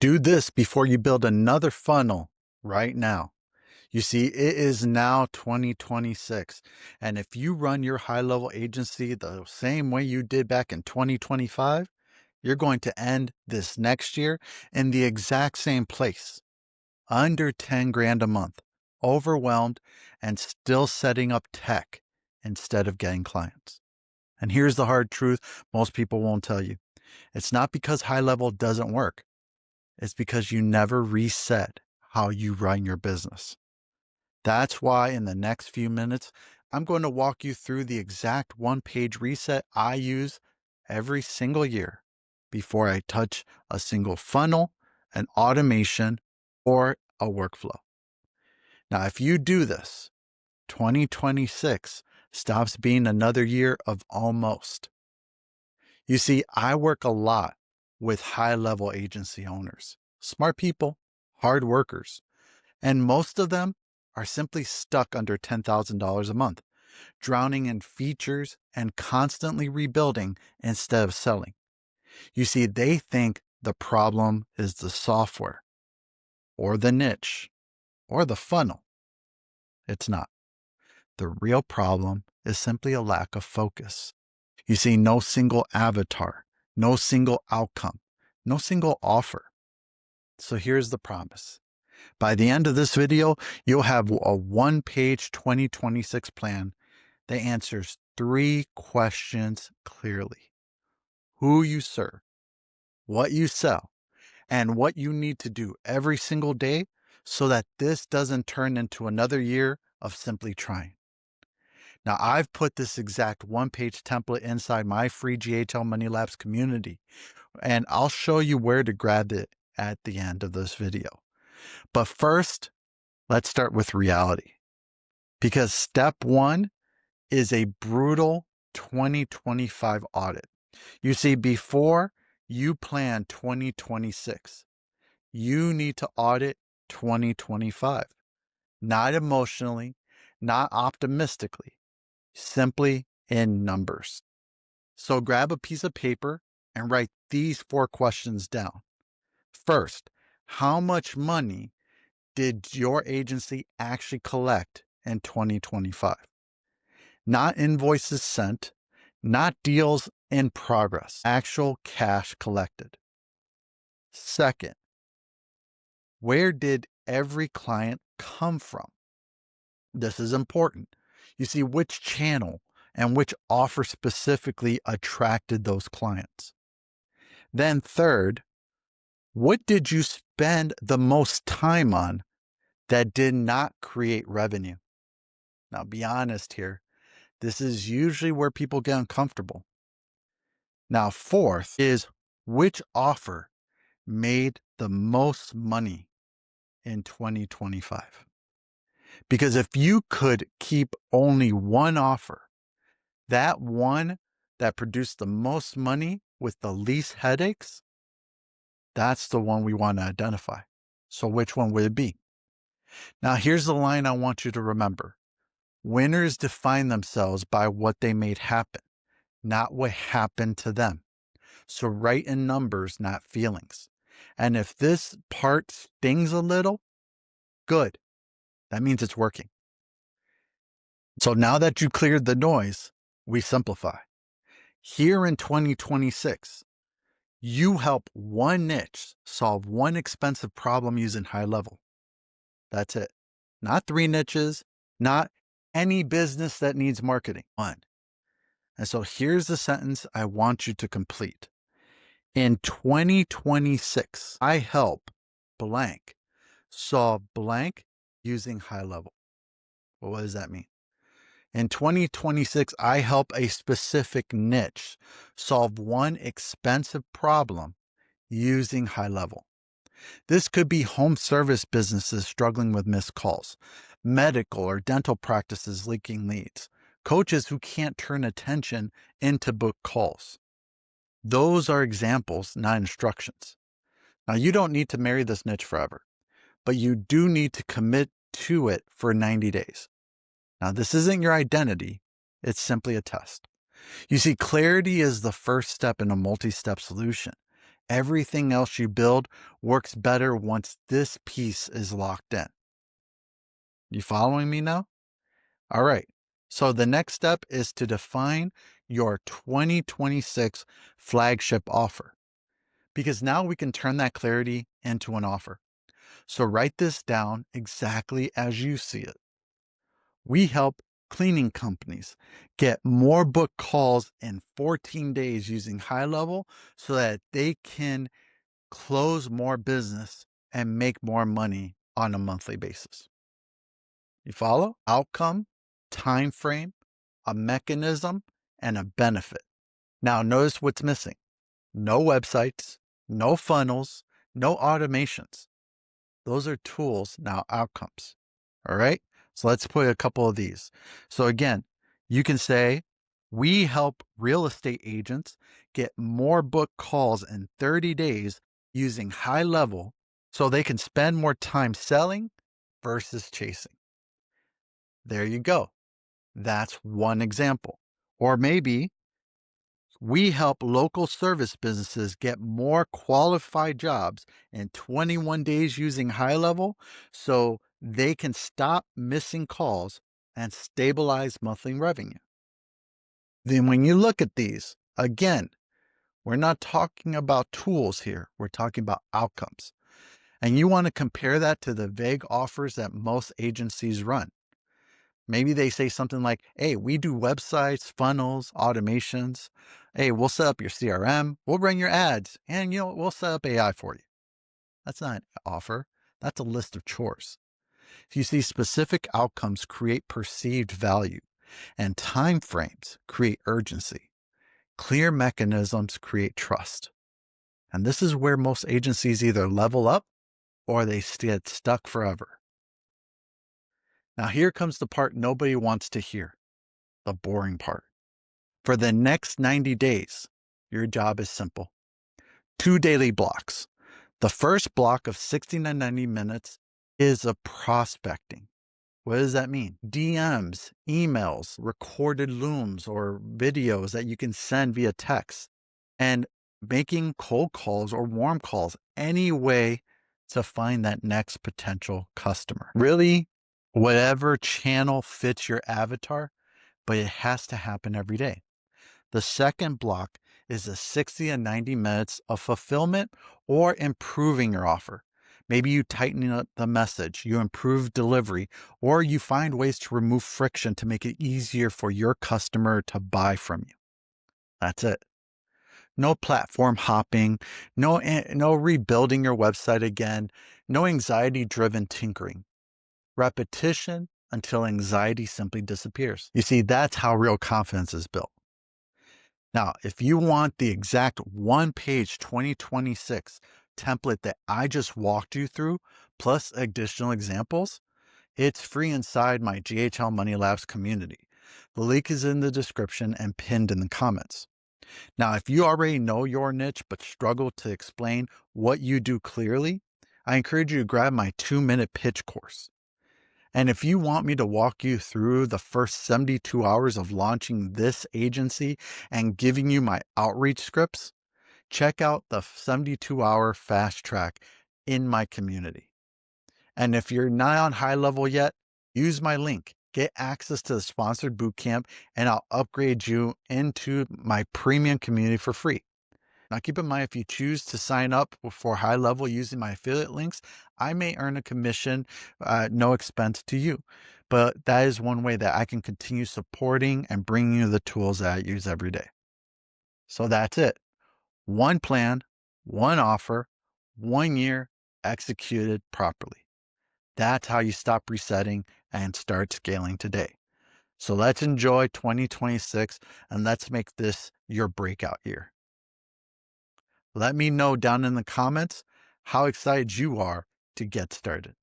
Do this before you build another funnel right now. You see, it is now 2026. And if you run your high level agency the same way you did back in 2025, you're going to end this next year in the exact same place, under 10 grand a month, overwhelmed and still setting up tech instead of getting clients. And here's the hard truth most people won't tell you. It's not because high level doesn't work. It's because you never reset how you run your business. That's why in the next few minutes, I'm going to walk you through the exact one-page reset I use every single year before I touch a single funnel, an automation, or a workflow. Now, if you do this, 2026 stops being another year of almost. You see, I work a lot with high-level agency owners, smart people, hard workers, and most of them are simply stuck under $10,000 a month, drowning in features and constantly rebuilding instead of selling. You see, they think the problem is the software or the niche or the funnel. It's not. The real problem is simply a lack of focus. You see, no single avatar, no single outcome, no single offer. So here's the promise. By the end of this video, you'll have a one-page 2026 plan that answers 3 questions clearly. Who you serve, what you sell, and what you need to do every single day so that this doesn't turn into another year of simply trying. Now, I've put this exact one-page template inside my free GHL Money Labs community, and I'll show you where to grab it at the end of this video. But first, let's start with reality. Because step 1 is a brutal 2025 audit. You see, before you plan 2026, you need to audit 2025. Not emotionally, not optimistically, simply in numbers. So grab a piece of paper and write these 4 questions down. First, how much money did your agency actually collect in 2025? Not invoices sent, not deals in progress, actual cash collected. Second, where did every client come from? This is important. You see, which channel and which offer specifically attracted those clients. Then third, what did you spend the most time on that did not create revenue? Now, be honest here. This is usually where people get uncomfortable. Now, fourth is which offer made the most money in 2025? Because if you could keep only one offer, that one that produced the most money with the least headaches, that's the one we want to identify. So which one would it be? Now, here's the line I want you to remember. Winners define themselves by what they made happen, not what happened to them. So write in numbers, not feelings. And if this part stings a little, good. That means it's working. So now that you cleared the noise, we simplify. Here in 2026, you help one niche solve one expensive problem using HighLevel. That's it. Not 3 niches, not any business that needs marketing. One. And so here's the sentence I want you to complete. In 2026, I help blank solve blank using HighLevel. Well, what does that mean? In 2026, I help a specific niche solve one expensive problem using HighLevel. This could be home service businesses struggling with missed calls, medical or dental practices leaking leads, coaches who can't turn attention into book calls. Those are examples, not instructions. Now, you don't need to marry this niche forever, but you do need to commit to it for 90 days. Now, this isn't your identity. It's simply a test. You see, clarity is the first step in a multi-step solution. Everything else you build works better once this piece is locked in. You following me now? All right. So the next step is to define your 2026 flagship offer, because now we can turn that clarity into an offer. So write this down exactly as you see it. We help cleaning companies get more book calls in 14 days using HighLevel so that they can close more business and make more money on a monthly basis. You follow? Outcome, time frame, a mechanism, and a benefit. Now notice what's missing. No websites, no funnels, no automations. Those are tools, now outcomes. All right. So let's put a couple of these. So again, you can say, we help real estate agents get more book calls in 30 days using HighLevel so they can spend more time selling versus chasing. There you go. That's one example. Or maybe we help local service businesses get more qualified jobs in 21 days using HighLevel so they can stop missing calls and stabilize monthly revenue. Then, when you look at these, again, we're not talking about tools here, we're talking about outcomes. And you want to compare that to the vague offers that most agencies run. Maybe they say something like, hey, we do websites, funnels, automations. Hey, we'll set up your CRM, we'll run your ads, and we'll set up AI for you. That's not an offer. That's a list of chores. If you see, specific outcomes create perceived value, and time frames create urgency. Clear mechanisms create trust. And this is where most agencies either level up or they get stuck forever. Now, here comes the part nobody wants to hear, the boring part. For the next 90 days, your job is simple. 2 daily blocks. The first block of 60 to 90 minutes is a prospecting. What does that mean? DMs, emails, recorded looms, or videos that you can send via text, and making cold calls or warm calls, any way to find that next potential customer. Really, whatever channel fits your avatar, but it has to happen every day. The second block is the 60 and 90 minutes of fulfillment or improving your offer. Maybe you tighten up the message, you improve delivery, or you find ways to remove friction to make it easier for your customer to buy from you. That's it. No platform hopping, no rebuilding your website again, no anxiety-driven tinkering. Repetition until anxiety simply disappears. You see, that's how real confidence is built. Now, if you want the exact one-page 2026 template that I just walked you through, plus additional examples, it's free inside my GHL Money Labs community. The link is in the description and pinned in the comments. Now, if you already know your niche but struggle to explain what you do clearly, I encourage you to grab my 2-minute pitch course. And if you want me to walk you through the first 72 hours of launching this agency and giving you my outreach scripts, check out the 72-hour fast track in my community. And if you're not on HighLevel yet, use my link. Get access to the sponsored bootcamp, and I'll upgrade you into my premium community for free. Now, keep in mind, if you choose to sign up for HighLevel using my affiliate links, I may earn a commission, no expense to you. But that is one way that I can continue supporting and bringing you the tools that I use every day. So that's it. One plan, one offer, 1 year executed properly. That's how you stop resetting and start scaling today. So let's enjoy 2026 and let's make this your breakout year. Let me know down in the comments how excited you are to get started.